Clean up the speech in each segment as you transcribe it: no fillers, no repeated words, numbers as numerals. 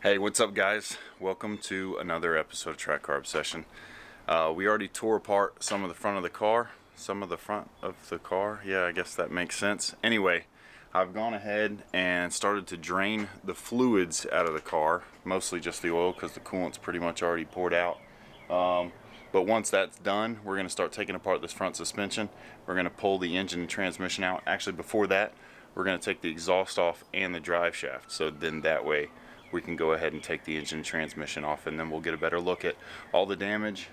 Hey, what's up guys? Welcome to another episode of Track Car Obsession. We already tore apart some of the front of the car. Yeah, I guess that makes sense. Anyway, I've gone ahead and started to drain the fluids out of the car, mostly just the oil because the coolant's pretty much already poured out. But once that's done, we're going to start taking apart this front suspension. We're going to pull the engine and transmission out. Actually, before that, we're going to take the exhaust off and the drive shaft, so then that way we can go ahead and take the engine and transmission off, and then we'll get a better look at all the damage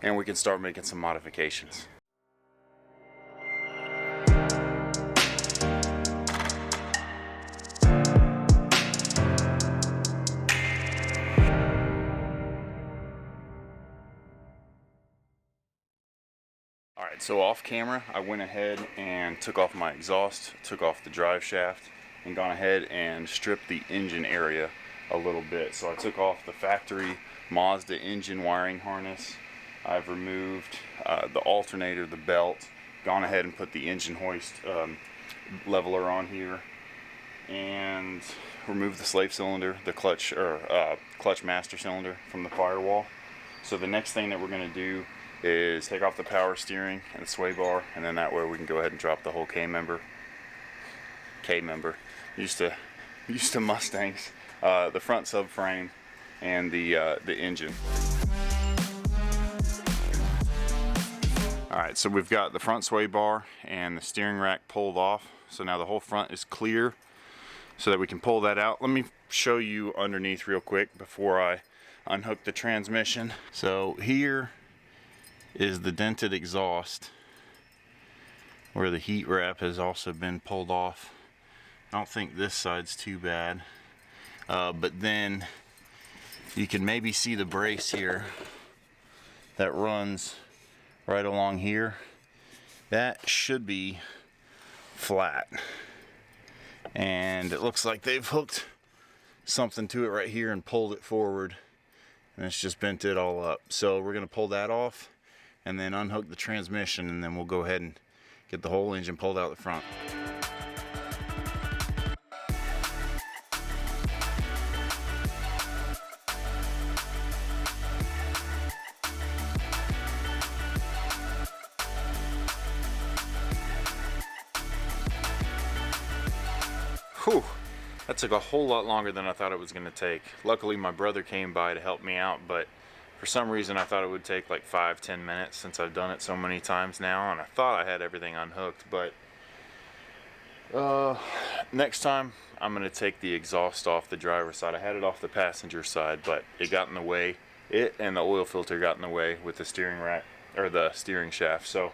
and we can start making some modifications. Alright, so off camera I went ahead and took off my exhaust, took off the drive shaft, and gone ahead and stripped the engine area a little bit. So I took off the factory Mazda engine wiring harness. I've removed the alternator, the belt, gone ahead and put the engine hoist leveler on here, and removed the slave cylinder, the clutch master cylinder from the firewall. So the next thing that we're going to do is take off the power steering and the sway bar, and then that way we can go ahead and drop the whole K-member. Used to Mustangs, the front subframe, and the engine. Alright, so we've got the front sway bar and the steering rack pulled off, so now the whole front is clear so that we can pull that out. Let me show you underneath real quick before I unhook the transmission. So here is the dented exhaust where the heat wrap has also been pulled off. I don't think this side's too bad, but then you can maybe see the brace here that runs right along here. That should be flat, and it looks like they've hooked something to it right here and pulled it forward, and it's just bent it all up. So we're going to pull that off and then unhook the transmission, and then we'll go ahead and get the whole engine pulled out the front. Whew, that took a whole lot longer than I thought it was going to take. Luckily my brother came by to help me out, but for some reason I thought it would take like 5-10 minutes since I've done it so many times now, and I thought I had everything unhooked. But next time I'm going to take the exhaust off the driver's side. I had it off the passenger side, but it got in the way. It and the oil filter got in the way with the steering rack, or the steering shaft. So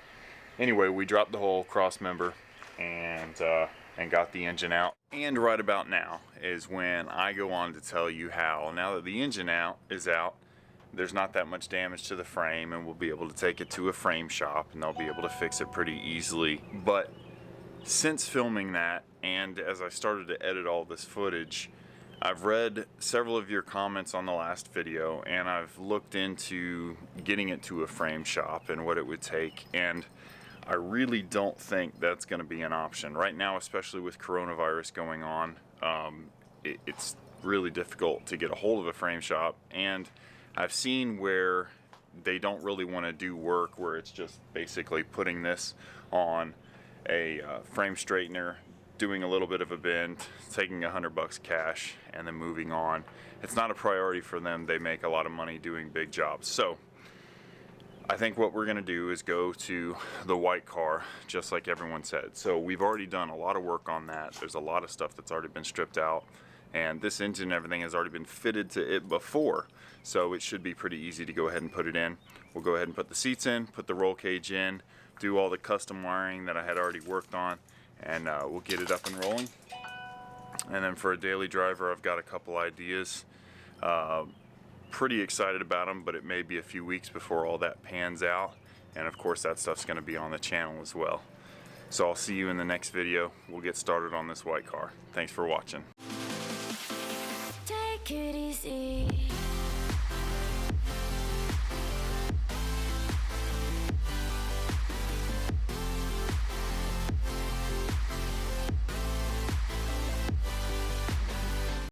anyway, we dropped the whole cross member and got the engine out. And right about now is when I go on to tell you how, now that the engine is out, there's not that much damage to the frame, and we'll be able to take it to a frame shop and they'll be able to fix it pretty easily. But since filming that, and as I started to edit all this footage, I've read several of your comments on the last video, and I've looked into getting it to a frame shop and what it would take, and I really don't think that's going to be an option right now, especially with coronavirus going on. It's really difficult to get a hold of a frame shop, and I've seen where they don't really want to do work where it's just basically putting this on a frame straightener, doing a little bit of a bend, taking $100 cash, and then moving on. It's not a priority for them. They make a lot of money doing big jobs. So I think what we're going to do is go to the white car, just like everyone said. So we've already done a lot of work on that. There's a lot of stuff that's already been stripped out, and this engine and everything has already been fitted to it before, so it should be pretty easy to go ahead and put it in. We'll go ahead and put the seats in, put the roll cage in, do all the custom wiring that I had already worked on, and we'll get it up and rolling. And then for a daily driver, I've got a couple ideas. Pretty excited about them, but it may be a few weeks before all that pans out, and of course that stuff's going to be on the channel as well. So I'll see you in the next video. We'll get started on this white car. Thanks for watching.